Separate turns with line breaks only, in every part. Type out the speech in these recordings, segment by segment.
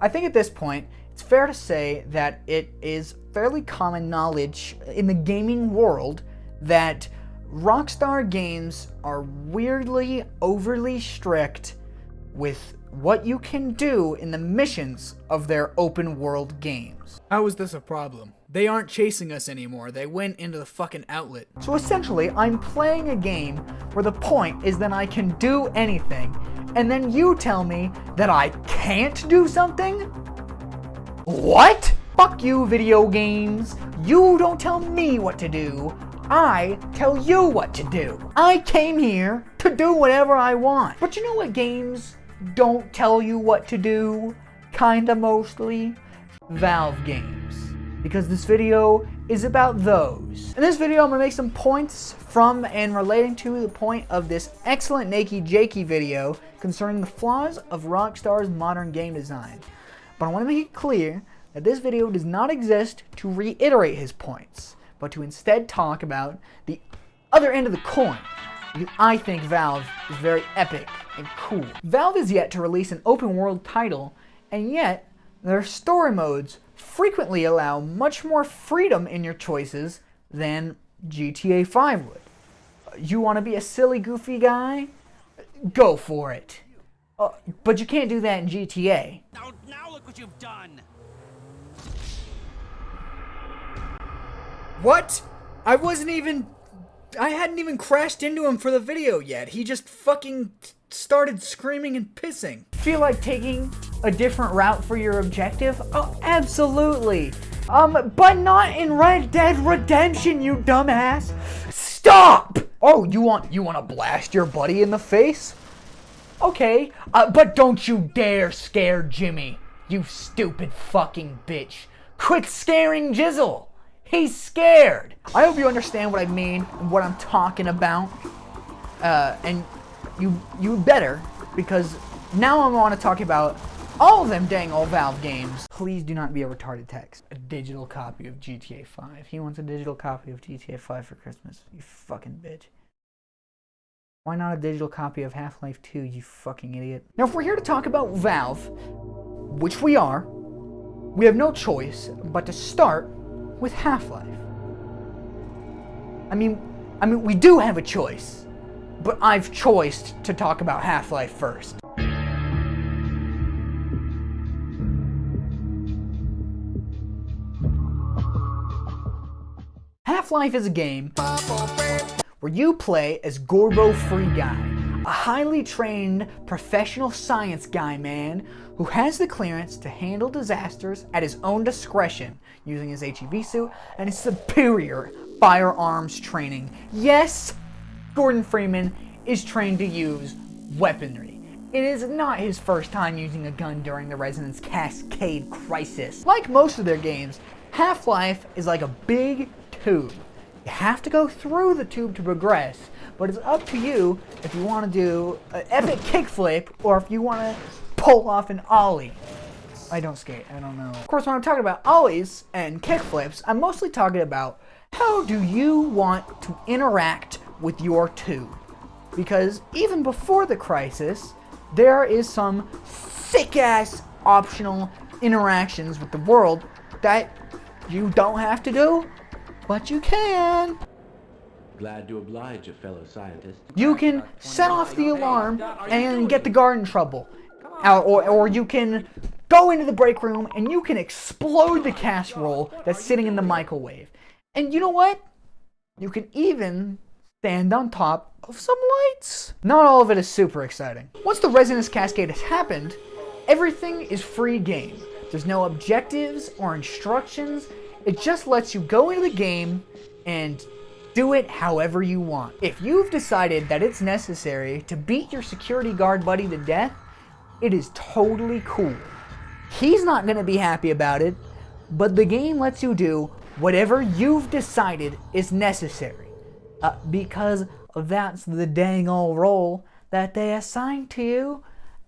I think at this point, it's fair to say that it is fairly common knowledge in the gaming world that Rockstar Games are weirdly overly strict with what you can do in the missions of their open world games.
How is this a problem? They aren't chasing us anymore. They went into the fucking outlet.
So essentially, I'm playing a game where the point is that I can do anything, and then you tell me that I can't do something? What? Fuck you, video games. You don't tell me what to do. I tell you what to do. I came here to do whatever I want. But you know what games don't tell you what to do? Kinda mostly? Valve games. Because this video is about those. In this video, I'm gonna make some points from and relating to the point of this excellent Nakey Jakey video concerning the flaws of Rockstar's modern game design. But I want to make it clear that this video does not exist to reiterate his points, but to instead talk about the other end of the coin. Because I think Valve is very epic and cool. Valve is yet to release an open world title, and yet their story modes frequently allow much more freedom in your choices than GTA 5 would. You want to be a silly, goofy guy? Go for it. But you can't do that in GTA.
Now look what you've done.
What? I hadn't even crashed into him for the video yet. He just fucking started screaming and pissing.
Feel like taking a different route for your objective? Oh, absolutely. But not in Red Dead Redemption, you dumbass. Stop! Oh, you want to blast your buddy in the face? Okay, but don't you dare scare Jimmy, you stupid fucking bitch. Quit scaring Jizzle. He's scared. I hope you understand what I mean and what I'm talking about. And you better, because now I want to talk about all of them dang old Valve games. Please do not be a retarded text. A digital copy of GTA 5. He wants a digital copy of GTA 5 for Christmas. You fucking bitch. Why not a digital copy of Half-Life 2, you fucking idiot? Now, if we're here to talk about Valve, which we are, we have no choice but to start with Half-Life. I mean, we do have a choice, but I've choiced to talk about Half-Life first. Half-Life is a game where you play as Gorbo Free Guy, a highly trained professional science guy man who has the clearance to handle disasters at his own discretion using his HEV suit and his superior firearms training. Yes, Gordon Freeman is trained to use weaponry. It is not his first time using a gun during the Resonance Cascade crisis. Like most of their games, Half-Life is like a big tube. You have to go through the tube to progress, but it's up to you if you want to do an epic kickflip or if you want to pull off an ollie. I don't skate, I don't know. Of course, when I'm talking about ollies and kickflips, I'm mostly talking about how do you want to interact with your tube. Because even before the crisis, there is some sick-ass optional interactions with the world that you don't have to do, but you can.
Glad to oblige a fellow scientist.
You can set off the alarm and get the guard in trouble. Or you can go into the break room and you can explode the casserole that's sitting in the microwave. And you know what? You can even stand on top of some lights. Not all of it is super exciting. Once the Resonance Cascade has happened, everything is free game. There's no objectives or instructions. It just lets you go into the game and do it however you want. If you've decided that it's necessary to beat your security guard buddy to death, it is totally cool. He's not going to be happy about it, but the game lets you do whatever you've decided is necessary. Because that's the dang old role that they assign to you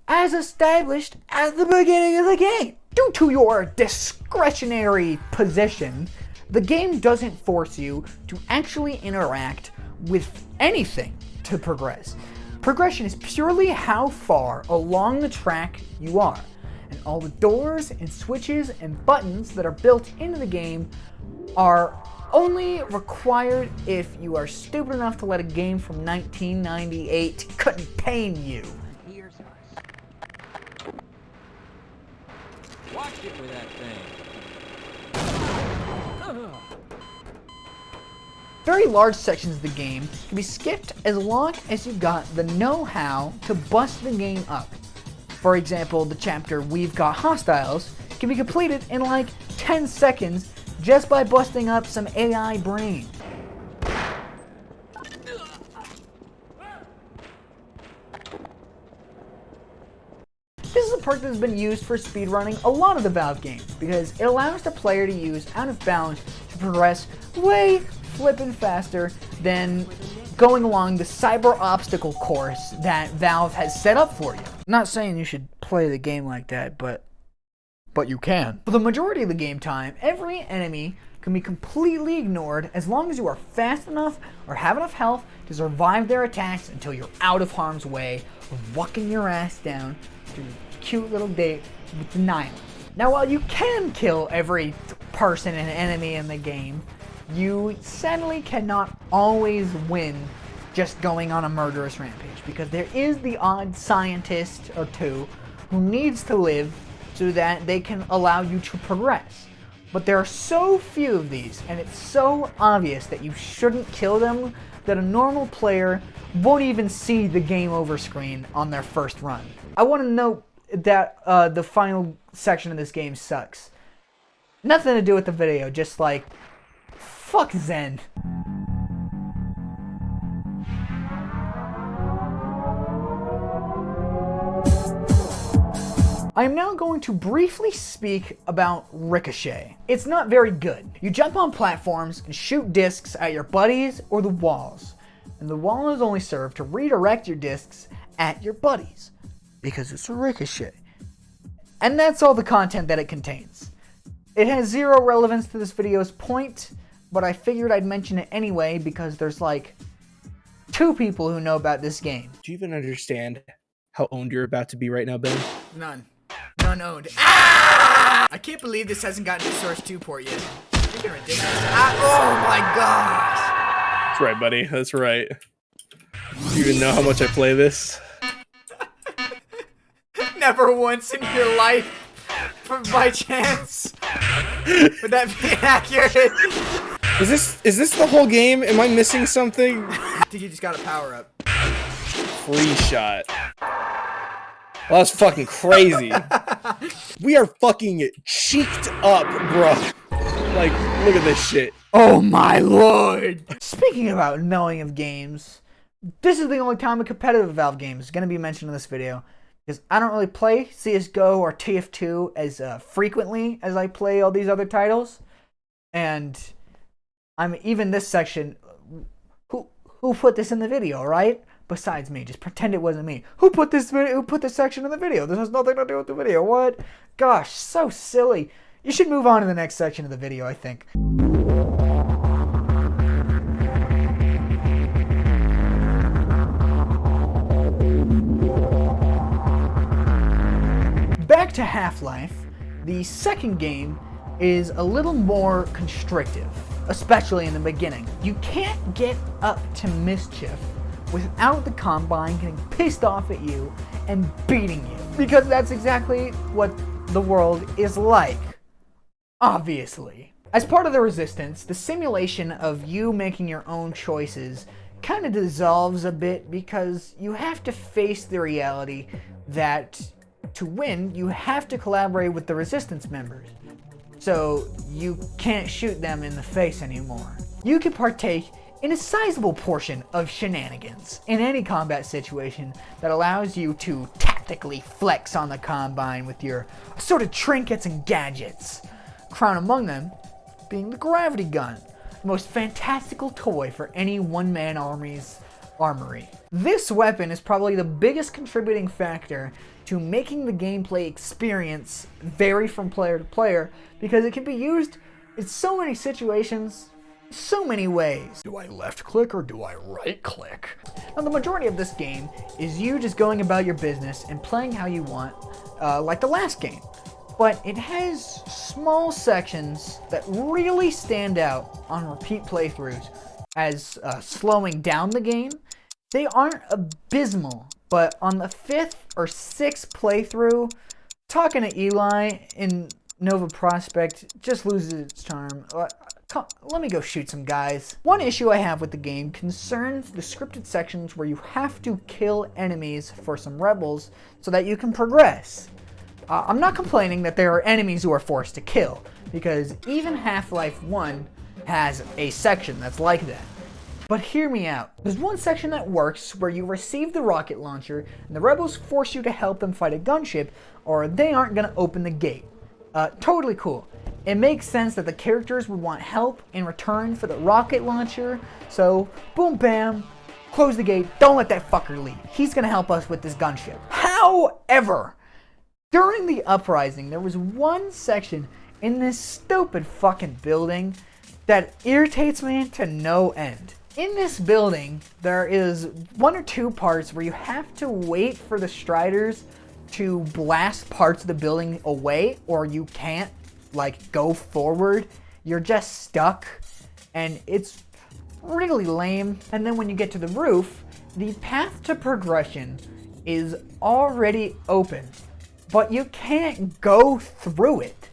as established at the beginning of the game. Due to your discretionary position, the game doesn't force you to actually interact with anything to progress. Progression is purely how far along the track you are. and all the doors and switches and buttons that are built into the game are only required if you are stupid enough to let a game from 1998 contain you.
Here's us.
Watch it with that thing.
Very large sections of the game can be skipped as long as you got the know-how to bust the game up. For example, the chapter We've Got Hostiles can be completed in like 10 seconds just by busting up some AI brain. This is a perk that has been used for speedrunning a lot of the Valve games because it allows the player to use out of bounds to progress way flippin' faster than going along the cyber obstacle course that Valve has set up for you. I'm not saying you should play the game like that, but you can. For the majority of the game time, every enemy can be completely ignored as long as you are fast enough or have enough health to survive their attacks until you're out of harm's way, walking your ass down to a cute little date with denial. Now, while you can kill every person and enemy in the game, you sadly cannot always win just going on a murderous rampage, because there is the odd scientist or two who needs to live so that they can allow you to progress. But there are so few of these, and it's so obvious that you shouldn't kill them, that a normal player won't even see the game over screen on their first run. I want to note that the final section of this game sucks. Nothing to do with the video, just like, fuck Zen. I am now going to briefly speak about Ricochet. It's not very good. You jump on platforms and shoot discs at your buddies or the walls, and the walls only serve to redirect your discs at your buddies, because it's a Ricochet. And that's all the content that it contains. It has zero relevance to this video's point, but I figured I'd mention it anyway because there's like 2 people who know about this game.
Do you even understand how owned you're about to be right now, Ben?
None. None owned. Ah! I can't believe this hasn't gotten a Source 2 port yet. Freaking ridiculous. Oh my gosh.
That's right, buddy. That's right. Do you even know how much I play this?
Never once in your life, by chance, would that be accurate?
Is this the whole game? Am I missing something?
I think you just got a power up.
Free shot. Well, that's fucking crazy. We are fucking cheeked up, bro. Like, look at this shit.
Oh my lord! Speaking about knowing of games, this is the only time a competitive Valve game is going to be mentioned in this video, because I don't really play CSGO or TF2 as frequently as I play all these other titles, and I'm even this section. Who put this in the video, right? Besides me, just pretend it wasn't me. Who put this section in the video? This has nothing to do with the video. What? Gosh, so silly. You should move on to the next section of the video, I think. Back to Half-Life, the second game is a little more constrictive, especially in the beginning. You can't get up to mischief without the Combine getting pissed off at you and beating you, because that's exactly what the world is like, obviously. As part of the Resistance, the simulation of you making your own choices kind of dissolves a bit, because you have to face the reality that to win, you have to collaborate with the Resistance members. So you can't shoot them in the face anymore. You can partake in a sizable portion of shenanigans in any combat situation that allows you to tactically flex on the Combine with your sort of trinkets and gadgets. Crown among them being the gravity gun, the most fantastical toy for any one-man army's armory. This weapon is probably the biggest contributing factor to making the gameplay experience vary from player to player, because it can be used in so many situations so many ways. Do I left click or do I right click? Now the majority of this game is you just going about your business and playing how you want, like the last game. But it has small sections that really stand out on repeat playthroughs as slowing down the game. They aren't abysmal, but on the 5th or 6th playthrough, talking to Eli in Nova Prospect just loses its charm. Let me go shoot some guys. One issue I have with the game concerns the scripted sections where you have to kill enemies for some rebels so that you can progress. I'm not complaining that there are enemies who are forced to kill, because even Half-Life 1 has a section that's like that. But hear me out. There's one section that works where you receive the rocket launcher and the rebels force you to help them fight a gunship or they aren't gonna open the gate. Totally cool. It makes sense that the characters would want help in return for the rocket launcher, so boom bam, close the gate, don't let that fucker leave. He's gonna help us with this gunship. However, during the uprising, there was one section in this stupid fucking building that irritates me to no end. In this building, there is 1 or 2 parts where you have to wait for the Striders to blast parts of the building away, or you can't, like, go forward. You're just stuck, and it's really lame. And then when you get to the roof, the path to progression is already open, but you can't go through it.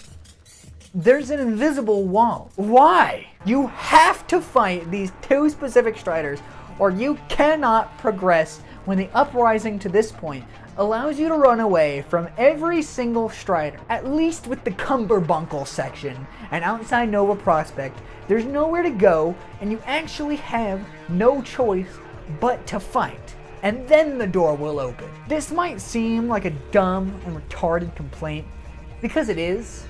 There's an invisible wall. Why? You have to fight these 2 specific Striders, or you cannot progress when the uprising to this point allows you to run away from every single Strider. At least with the Cumberbunkle section and outside Nova Prospect, there's nowhere to go and you actually have no choice but to fight. And then the door will open. This might seem like a dumb and retarded complaint, because it is,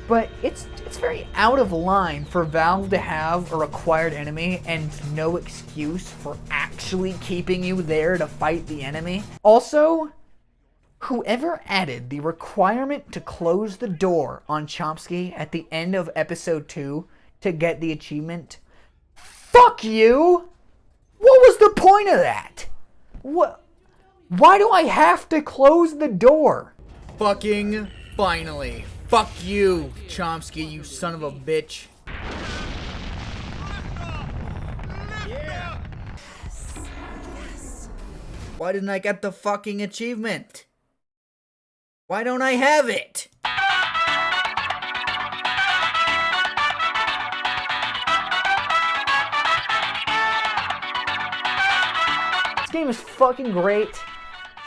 but it's very out of line for Valve to have a required enemy and no excuse for actually keeping you there to fight the enemy. Also, whoever added the requirement to close the door on Chomsky at the end of episode 2 to get the achievement, fuck you! What was the point of that? What? Why do I have to close the door?
Fucking finally. Fuck you, Chomsky, you son of a bitch. Why didn't I get the fucking achievement? Why don't I have it?
This game is fucking great,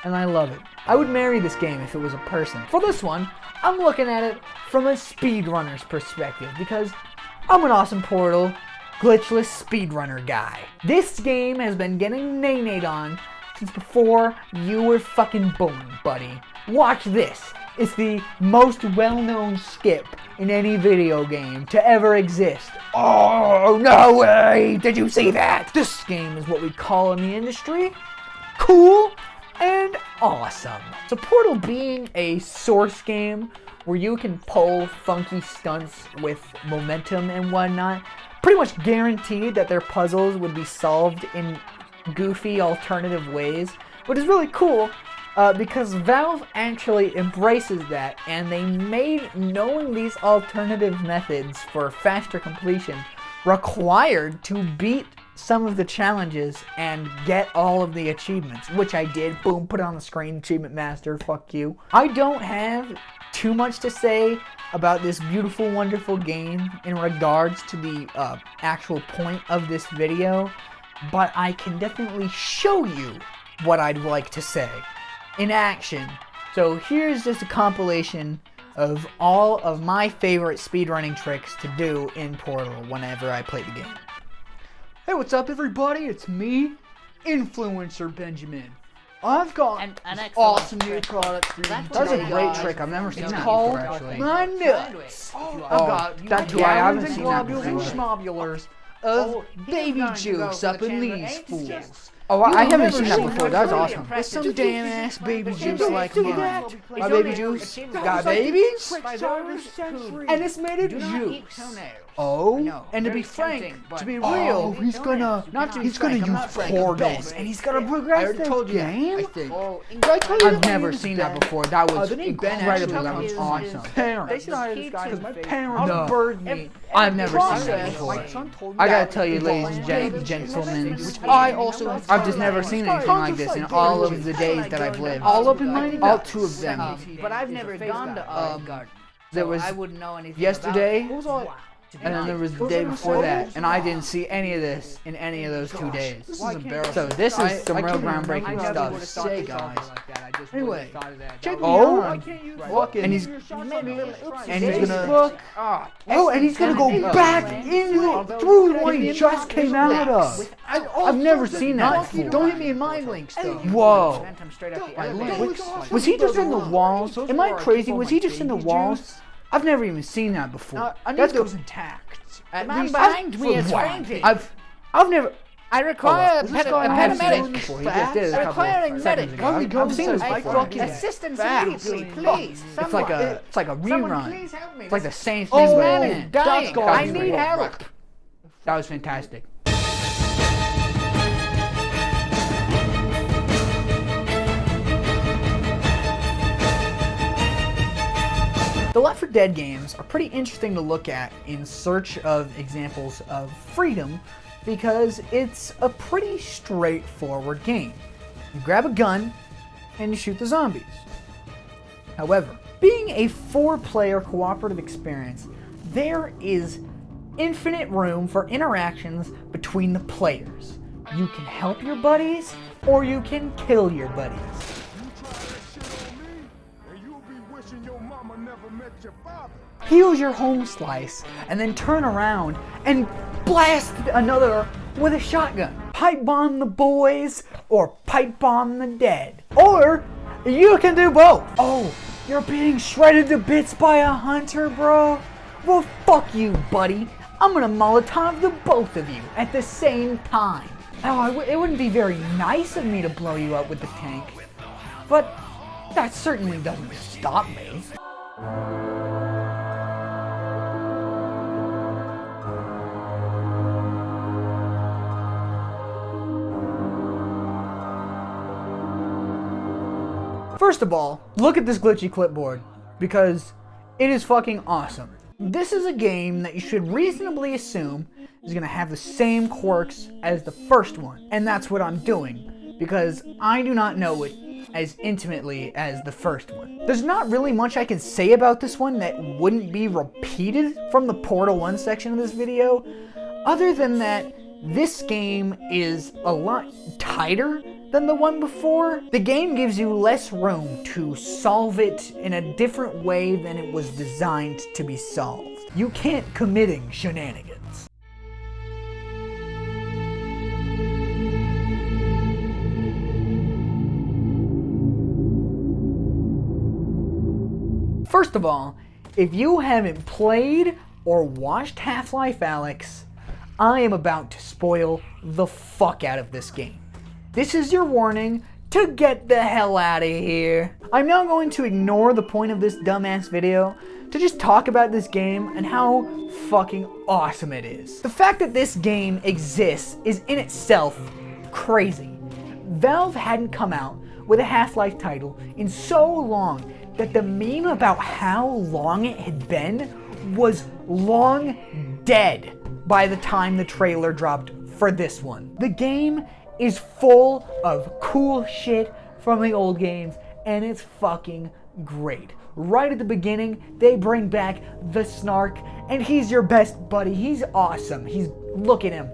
and I love it. I would marry this game if it was a person. For this one, I'm looking at it from a speedrunner's perspective, because I'm an awesome Portal, glitchless speedrunner guy. This game has been getting nay-nayed on since before you were fucking born, buddy. Watch this. It's the most well-known skip in any video game to ever exist. Oh, no way! Did you see that? This game is what we call in the industry cool and awesome. So Portal being a source game where you can pull funky stunts with momentum and whatnot, pretty much guaranteed that their puzzles would be solved in goofy alternative ways, which is really cool because Valve actually embraces that, and they made knowing these alternative methods for faster completion required to beat some of the challenges and get all of the achievements, which I did. Boom, put it on the screen, achievement master, fuck you. I don't have too much to say about this beautiful, wonderful game in regards to the actual point of this video, but I can definitely show you what I'd like to say in action. So here's just a compilation of all of my favorite speedrunning tricks to do in Portal whenever I play the game. Hey, what's up everybody? It's me, Influencer Benjamin. I've got
An
this
excellent
awesome new
trick.
product for you.
That's
That's a
what
great
I
trick. I've never seen
It's
that
called
before, actually.
my
nuts.
I've
got that's why I haven't seen that
globules
before.
and
Schmobulars of baby
going to go
juice
for
up
the
in
chamber.
these
Ain't
fools.
just
Oh, I haven't
never
seen that
seen
before.
that.
That was awesome.
With some damn ass baby juice
do
like
do
mine.
that.
My baby juice got babies? And it's made of juice. Oh, and to be frank, to be real,
he's gonna use portals, and he's gonna progress the game.
I think.
I've never seen that before. That was incredible. That was awesome.
They should hire this guy because my parents
No.
burned me.
I've never seen that before. I gotta tell you, ladies and gentlemen, I've just never seen anything like this in all of the days that I've lived.
All up in my
All 2 of them.
But I've never gone to Olive Garden.
There was
I wouldn't know anything
yesterday,
about it.
and then there was the day before that, and I didn't see any of this in any of those 2 days.
This is embarrassing.
So this is some real groundbreaking
I never
stuff.
say, guys.
Anyway, check me
Oh,
out.
fucking.
And he's
And he's gonna.
Facebook. Oh, and he's gonna go back through what he just came out of. I've never seen that before.
Don't hit me in mind links, though.
Whoa.
Links.
Was he just in the walls? Am I crazy? Was he just in the walls? I've never even seen that before.
I need
That's
those intact.
The man behind me is fainting.
I've never.
I require a
Was this guy on
paramedic.
before? He just did it a couple
Requiring
of seconds
medic.
ago. I've seen this before.
Assistance
Fast.
immediately, please.
It's like a rerun.
Please help me.
It's like the same
This
thing.
man
but
is
again.
dying.
That
I
was
need
great.
help.
That was fantastic. The Left 4 Dead games are pretty interesting to look at in search of examples of freedom because it's a pretty straightforward game. You grab a gun and you shoot the zombies. However, being a 4-player cooperative experience, there is infinite room for interactions between the players. You can help your buddies or you can kill your buddies. Heal your home slice and then turn around and blast another with a shotgun. Pipe bomb the boys or pipe bomb the dead. Or you can do both. Oh, you're being shredded to bits by a hunter, bro? Well, fuck you, buddy. I'm gonna Molotov the both of you at the same time. Oh, it wouldn't be very nice of me to blow you up with the tank, but that certainly doesn't stop me. First of all, look at this glitchy clipboard, because it is fucking awesome. This is a game that you should reasonably assume is gonna have the same quirks as the first one, and that's what I'm doing, because I do not know it as intimately as the first one. There's not really much I can say about this one that wouldn't be repeated from the Portal 1 section of this video, other than that this game is a lot tighter than the one before. The game gives you less room to solve it in a different way than it was designed to be solved. You can't committing shenanigans. First of all, if you haven't played or watched Half-Life Alyx, I am about to spoil the fuck out of this game. This is your warning to get the hell out of here. I'm now going to ignore the point of this dumbass video to just talk about this game and how fucking awesome it is. The fact that this game exists is in itself crazy. Valve hadn't come out with a Half-Life title in so long that the meme about how long it had been was long dead by the time the trailer dropped for this one. The game is full of cool shit from the old games, and it's fucking great. Right at the beginning, they bring back the Snark, and he's your best buddy. He's awesome. Look at him.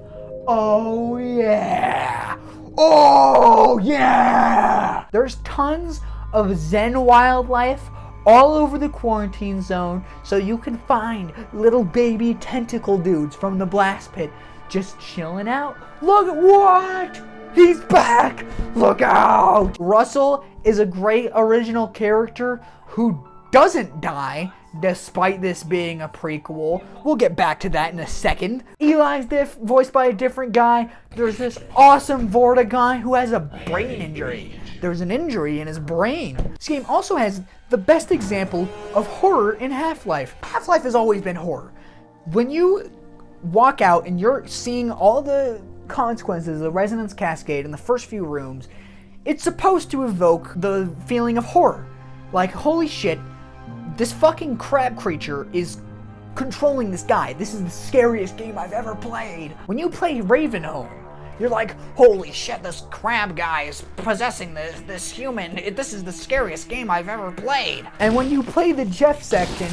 Oh yeah! Oh yeah! There's tons of Zen wildlife all over the quarantine zone, so you can find little baby tentacle dudes from the blast pit just chilling out. Look at what? He's back! Look out! Russell is a great original character who doesn't die despite this being a prequel. We'll get back to that in a second. Eli's voiced by a different guy. There's this awesome Vorta guy who has a brain injury. There's an injury in his brain. This game also has the best example of horror in Half-Life. Half-Life has always been horror. When you walk out and you're seeing all the consequences of the resonance cascade in the first few rooms, it's supposed to evoke the feeling of horror. Like, holy shit, this fucking crab creature is controlling this guy. This is the scariest game I've ever played. When you play Ravenholm, you're like, holy shit, this crab guy is possessing this human. This is the scariest game I've ever played. And when you play the Jeff section,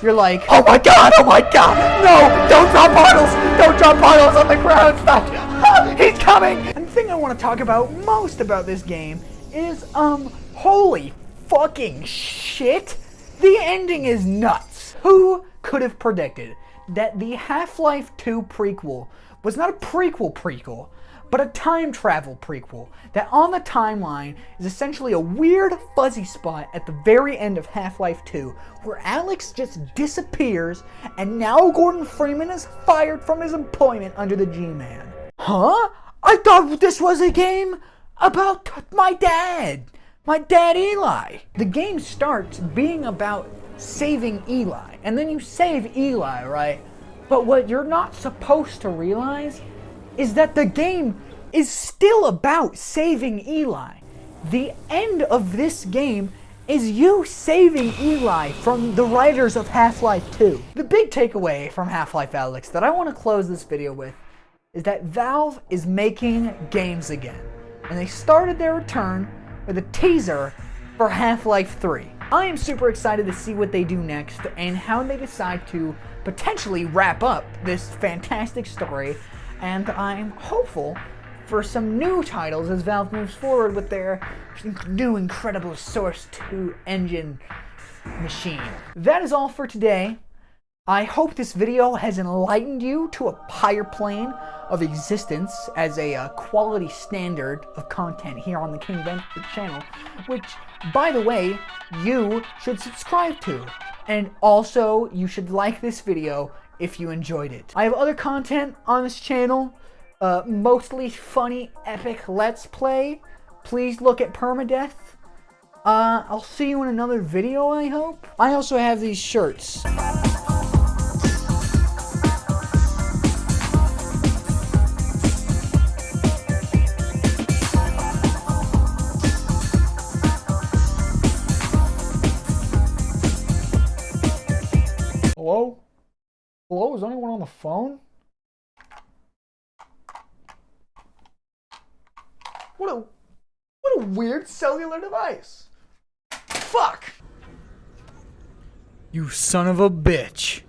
you're like, oh my god, no, don't drop bottles on the ground, stop, he's coming. And the thing I want to talk about most about this game is, holy fucking shit, the ending is nuts. Who could have predicted that the Half-Life 2 prequel was not a prequel, but a time travel prequel, that on the timeline is essentially a weird fuzzy spot at the very end of Half-Life 2 where Alex just disappears and now Gordon Freeman is fired from his employment under the G-Man. Huh? I thought this was a game about my dad Eli. The game starts being about saving Eli, and then you save Eli, right? But what you're not supposed to realize is that the game is still about saving Eli. The end of this game is you saving Eli from the writers of Half-Life 2. The big takeaway from Half-Life Alyx that I want to close this video with is that Valve is making games again. And they started their return with a teaser for Half-Life 3. I am super excited to see what they do next and how they decide to potentially wrap up this fantastic story, and I'm hopeful for some new titles as Valve moves forward with their new incredible Source 2 engine machine. That is all for today. I hope this video has enlightened you to a higher plane of existence as a quality standard of content here on the Kingbenford channel, which, by the way, you should subscribe to. And also, you should like this video if you enjoyed it. I have other content on this channel, mostly funny, epic Let's Play. Please look at Permadeath. I'll see you in another video, I hope. I also have these shirts. Hello? Hello? Is anyone on the phone? What a weird cellular device. Fuck! You son of a bitch.